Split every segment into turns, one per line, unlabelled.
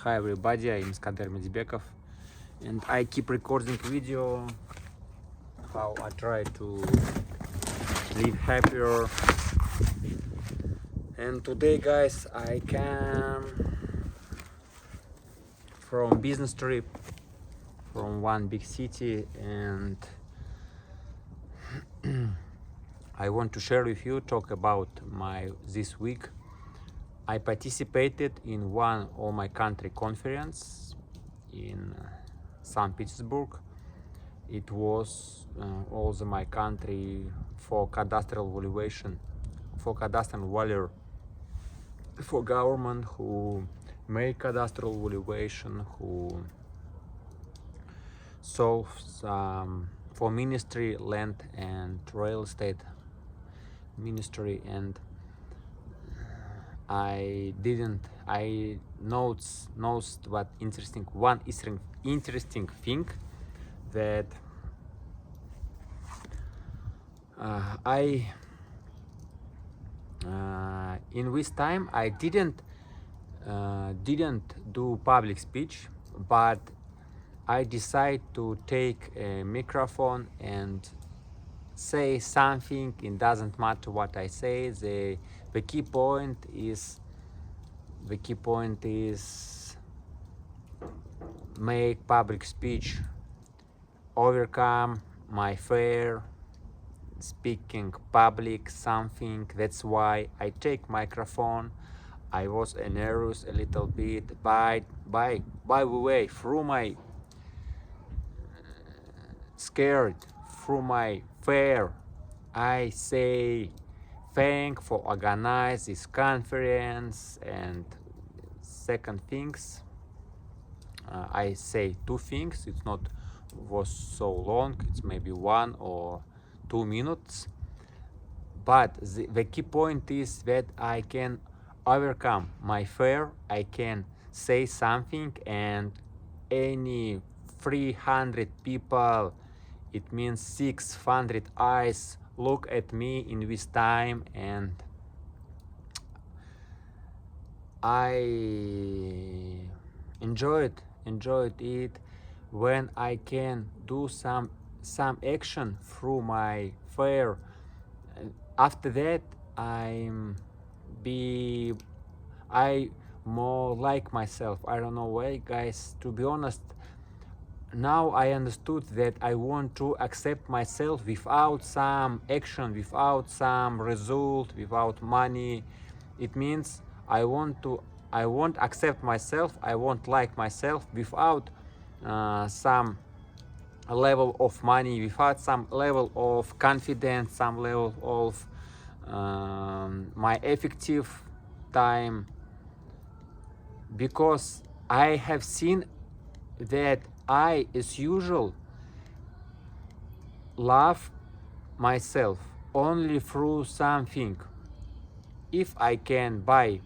Hi everybody, I'm Skander Medzbekov and I keep recording video how I try to live happier. And today guys, I came from business trip from one big city, and I want to share with you, talk about my this week. I participated in one of my country conference in St. Petersburg. It was also my country for cadastral valuation, for cadastral value, for government who make cadastral valuation, who solves for ministry, land and real estate ministry. And I noticed what interesting thing, that in this time I didn't do public speech, but I decided to take a microphone and say something. It doesn't matter what I say. The key point is make public speech, overcome my fear speaking public something. That's why I take microphone. I was nervous a little bit, by the way, through my scared, through my fear, I say thank for organize this conference. And second things, I say two things. It's not was so long, it's maybe 1 or 2 minutes, but the key point is that I can overcome my fear. I can say something, and any 300 people, it means 600 eyes, look at me in this time. And I enjoyed it when I can do some action through my fear. After that, I more like myself. I don't know why, guys, to be honest. Now I understood that I want to accept myself without some action, without some result, without money. It means I won't accept myself, I won't like myself without some level of money, without some level of confidence, some level of my effective time, because I have seen that I, as usual, love myself only through something. If I can buy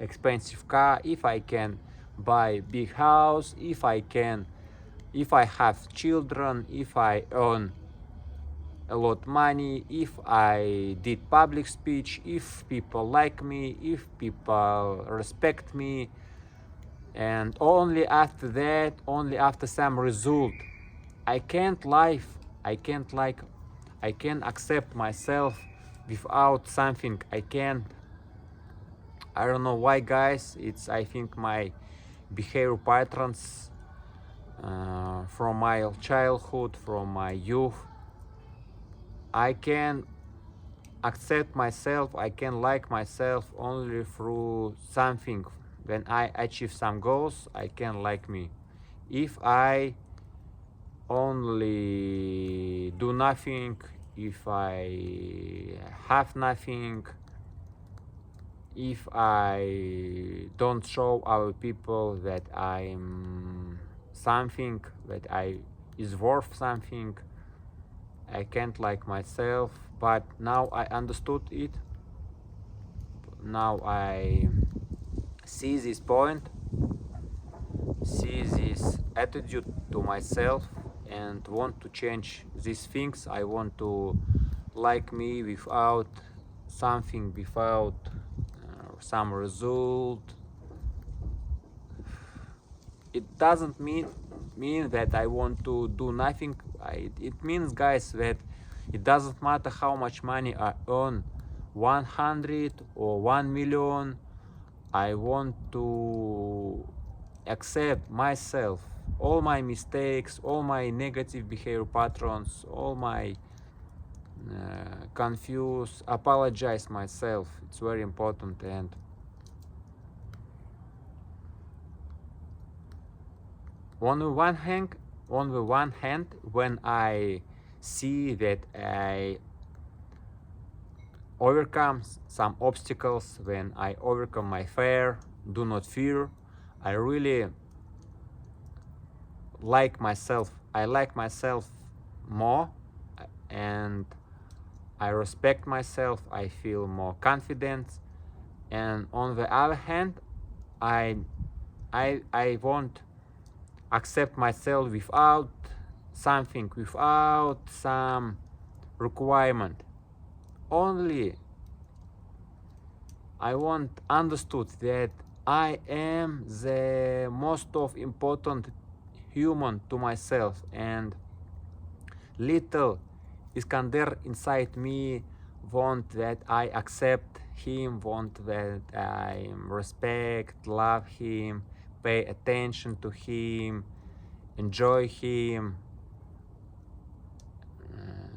expensive car, if I can buy big house, if I have children, if I earn a lot money, if I did public speech, if people like me, if people respect me, and only after that, only after some result, I can't accept myself without something. I don't know why, guys. It's, I think, my behavior patterns from my childhood, from my youth. I can accept myself, I can like myself only through something. When I achieve some goals, I can like me. If I only do nothing, if I have nothing, if I don't show our people that I'm something, that I is worth something, I can't like myself. But now I understood it. Now I see this point, see this attitude to myself, and want to change these things. I want to like me without something, without some result. it doesn't mean that I want to do nothing. It means, guys, that it doesn't matter how much money I earn, 100 or 1 million. I want to accept myself, all my mistakes, all my negative behavior patterns, all my confused, apologize myself. It's very important. And on the one hand, when I see that I overcome some obstacles, when I overcome my fear, do not fear, I really like myself. I like myself more, and I respect myself. I feel more confident. And on the other hand, I won't accept myself without something, without some requirement. Only I want understood that I am the most of important human to myself, and little Iskander inside me want that I accept him, want that I respect, love him, pay attention to him, enjoy him,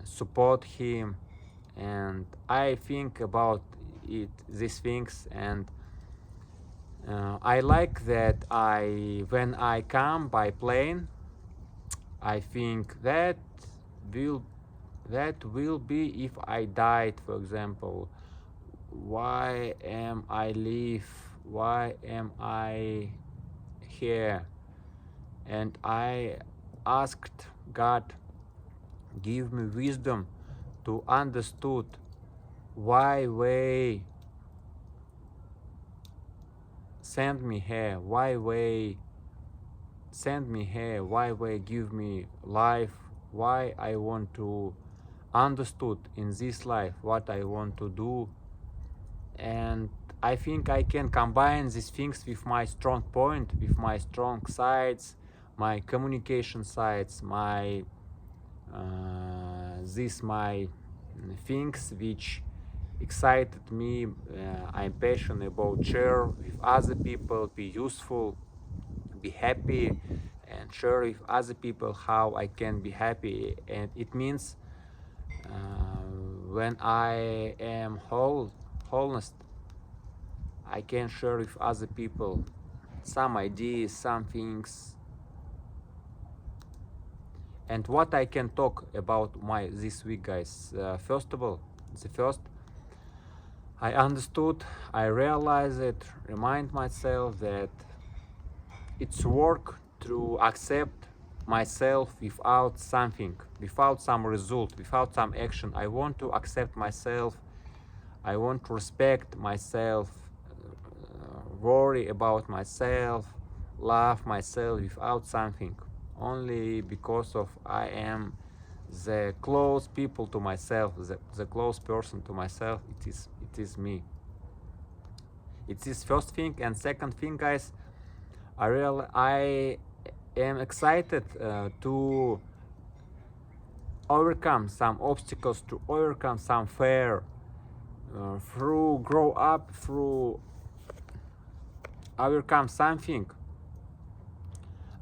support him. And I think about these things, and I like that when I come by plane, I think will that will be if I died, for example. Why am I live? Why am I here? And I asked God, give me wisdom to understood why way send me here, why way send me here, why way give me life, why I want to understood in this life what I want to do. And I think I can combine these things with my strong point, with my strong sides, my communication sides, my my things which excited me. I'm passionate about share with other people, be useful, be happy, and share with other people how I can be happy. And it means when I am wholeness, I can share with other people some ideas, some things. And what I can talk about this week, guys. First of all, I understood, I realized it, remind myself that it's work to accept myself without something, without some result, without some action. I want to accept myself. I want to respect myself, worry about myself, love myself without something. Only because of I am the close people to myself, the close person to myself. It is me. It's this first thing. And second thing, guys, I am excited to overcome some obstacles, to overcome some fear, through grow up, through overcome something.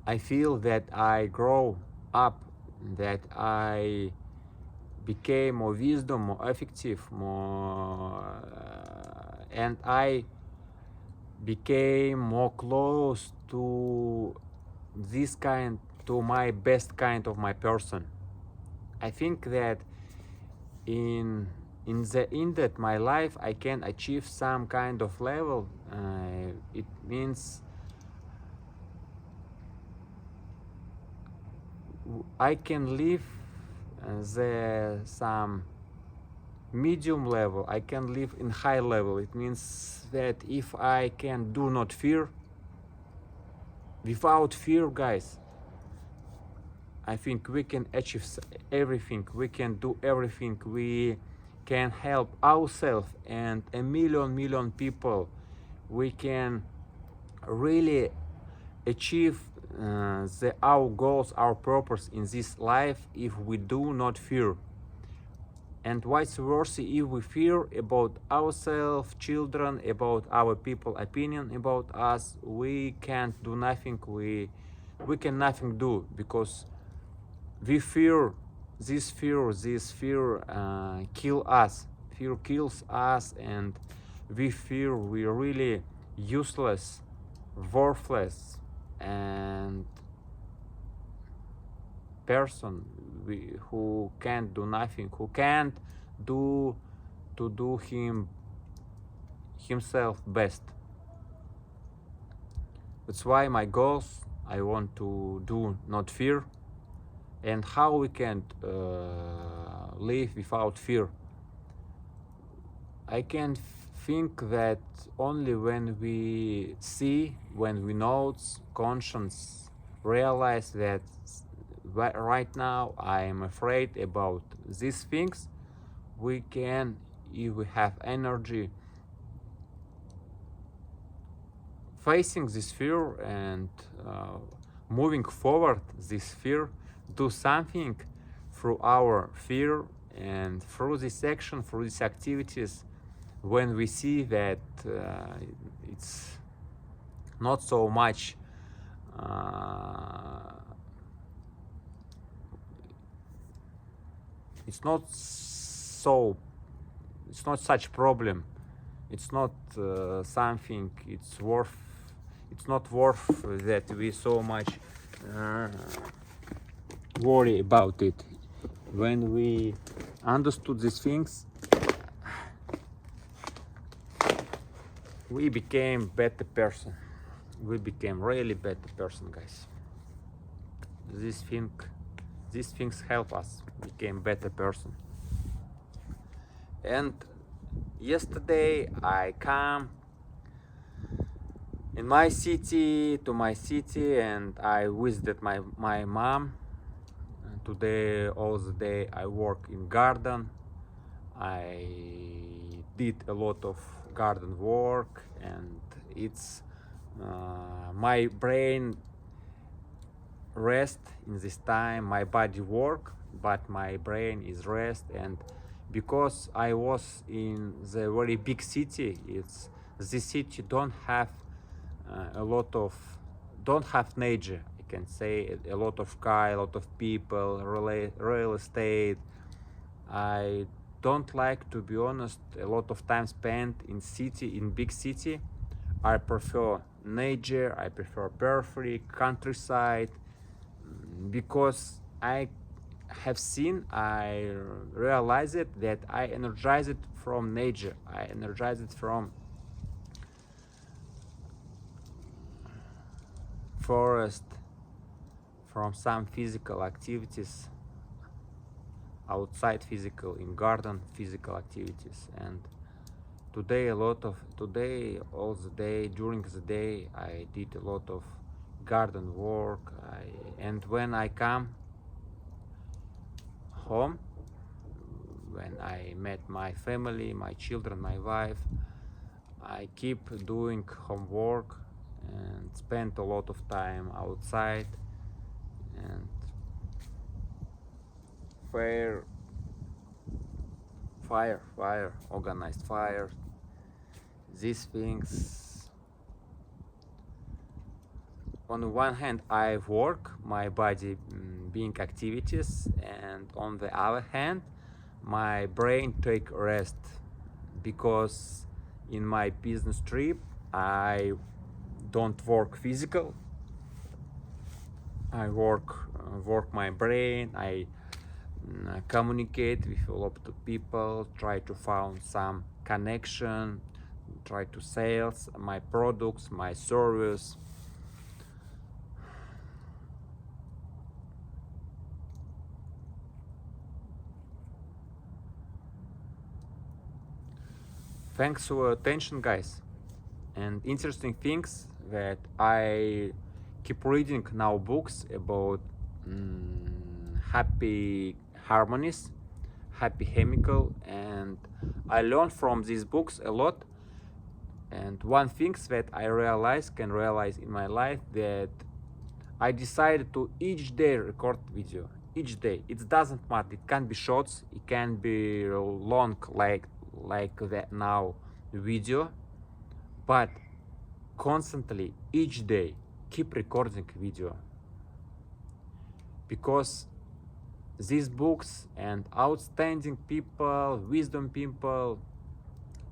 I feel that I grow up, that I became more wisdom, more effective, more, and I became more close to this kind, to my best kind of my person. I think that in the end of my life I can achieve some kind of level. It means I can live some medium level. I can live in high level. It means that if I can do not fear, without fear, guys, I think we can achieve everything. We can do everything. We can help ourselves and a million people. We can really achieve our goals, our purpose in this life if we do not fear. And vice versa, if we fear about ourselves, children, about our people opinion about us, we can't do nothing, we can nothing do, because we fear, this fear kill us, fear kills us, and we fear we're really useless, worthless, and person who can't do nothing, who can't do to do himself best. That's why my goals, I want to do not fear. And how we can live without fear? I can think that only when we see, when we notice, conscience, realize that right now I am afraid about these things, we can, if we have energy, facing this fear and moving forward this fear, do something through our fear, and through this action, through these activities, when we see that it's not so much it's not so it's not such problem, it's not something it's not worth that we so much worry about it. When we understood these things, we became better person, we became really better person, guys. This thing these things help us become better person. And yesterday I come in my city, to my city, and I visited my mom. And today, all the day, I work in garden. I did a lot of garden work, and it's my brain rest in this time. My body work, but my brain is rest. And because I was in the very big city, it's this city don't have don't have nature, I can say, a lot of car, a lot of people, real estate. I don't like, to be honest, a lot of time spent in city, in big city. I prefer nature, I prefer periphery, countryside, because I have seen, I realize it, that I energize it from nature, I energize it from forest, from some physical activities outside, physical, in garden, physical activities. And today all the day, during the day, I did a lot of garden work. And when I come home, when I met my family, my children, my wife, I keep doing homework and spend a lot of time outside, and organized fire, these things. On one hand, I work, my body being activities, and on the other hand, my brain take rest, because in my business trip I don't work physical, I work my brain. I communicate with a lot of people, try to find some connection, try to sales my products, my service. Thanks for your attention, guys. And interesting things that I keep reading now books about happy harmonies, happy chemical, and I learned from these books a lot. And one thing that I can realize in my life, that I decided to each day record video. Each day. It doesn't matter. It can be shorts. It can be long, like that now video, but constantly each day keep recording video, because these books and outstanding people, wisdom people,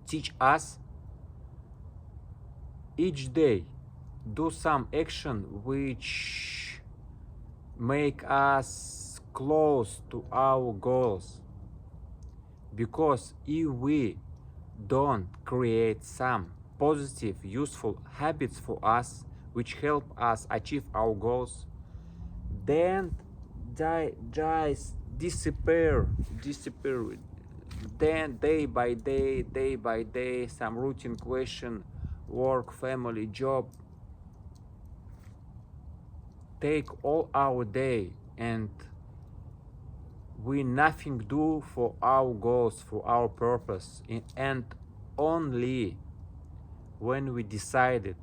teach us each day do some action which make us close to our goals. Because if we don't create some positive, useful habits for us which help us achieve our goals, then they just disappear. Then day by day, some routine question, work, family, job, take all our day, and we nothing do for our goals, for our purpose. And only when we decided,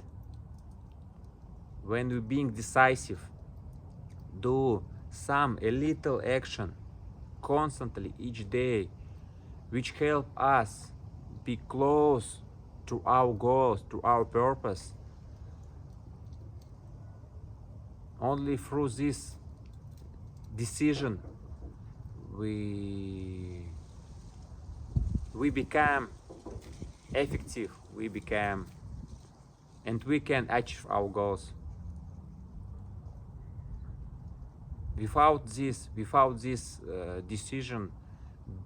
when we being decisive, do some a little action constantly each day, which help us be close to our goals, to our purpose. Only through this decision we become effective, we become, and we can achieve our goals. Without this decision,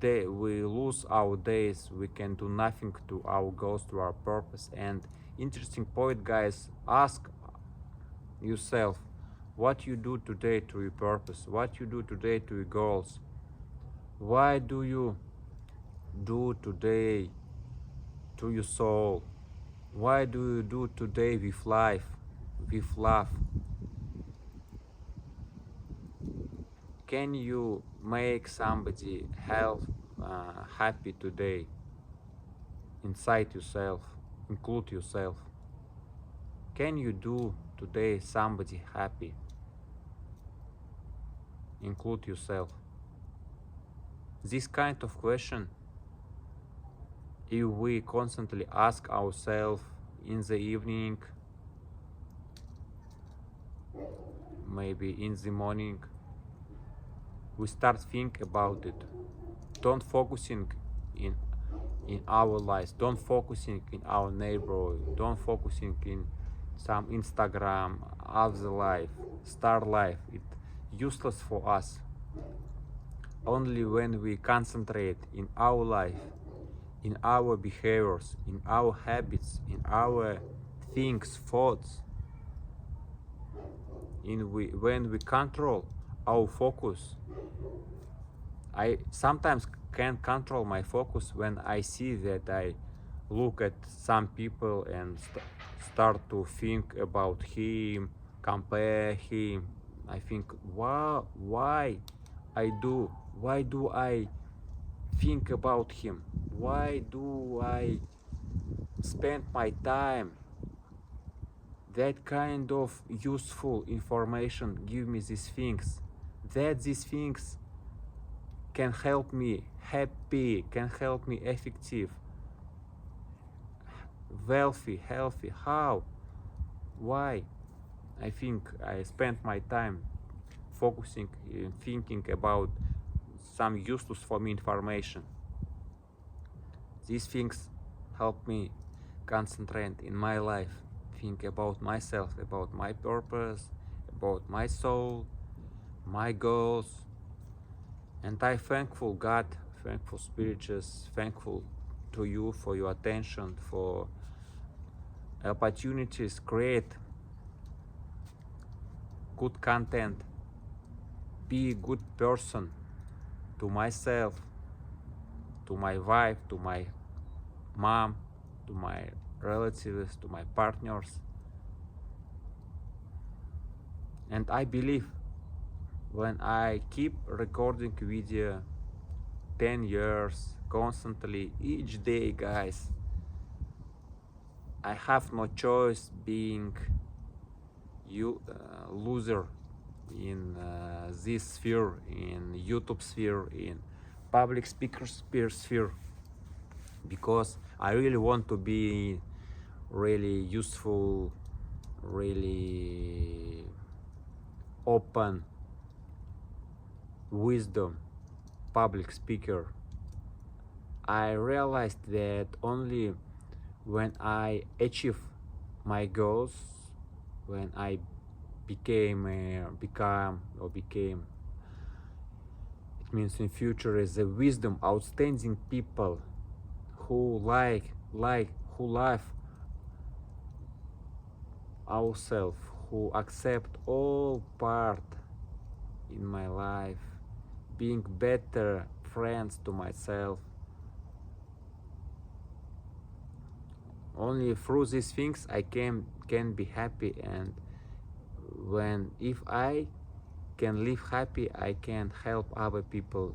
we lose our days. We can do nothing to our goals, to our purpose. And interesting point, guys. Ask yourself what you do today to your purpose, what you do today to your goals. Why do you do today to your soul? Why do you do today with life, with love? Can you make somebody happy today inside yourself? Include yourself. Can you do today somebody happy? Include yourself. This kind of question, if we constantly ask ourselves in the evening, maybe in the morning, we start think about it. Don't focusing in our lives, don't focusing in our neighborhood, don't focusing in some Instagram, other life, star life. It's useless for us. Only when we concentrate in our life, in our behaviors, in our habits, in our things, thoughts, when we control our focus. I sometimes can't control my focus when I see that I look at some people and start to think about him, compare him. I think, wow, why do I think about him? Why do I spend my time? That kind of useful information give me these things. That these things can help me happy, can help me effective, wealthy, healthy. How? Why? I think I spent my time focusing and thinking about some useless for me information. These things help me concentrate in my life, think about myself, about my purpose, about my soul, my goals. And I thankful God, thankful spirits, thankful to you for your attention, for opportunities, create good content, be a good person to myself, to my wife, to my mom, to my relatives, to my partners. And I believe when I keep recording video 10 years constantly each day, guys, I have no choice being you loser in this sphere, in YouTube sphere, in public speaker sphere, because I really want to be really useful, really open, wisdom public speaker. I realized that only when I achieve my goals, when I became, it means in future, as a wisdom outstanding people who who love ourselves, who accept all part in my life, being better friends to myself. Only through these things I can be happy, and if I can live happy, I can help other people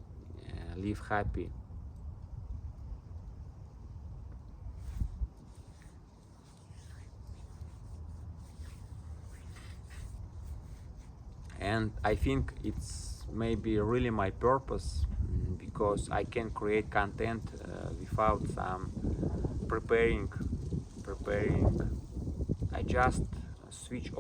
live happy. And I think it's maybe really my purpose, because I can create content without some preparing. I just switch on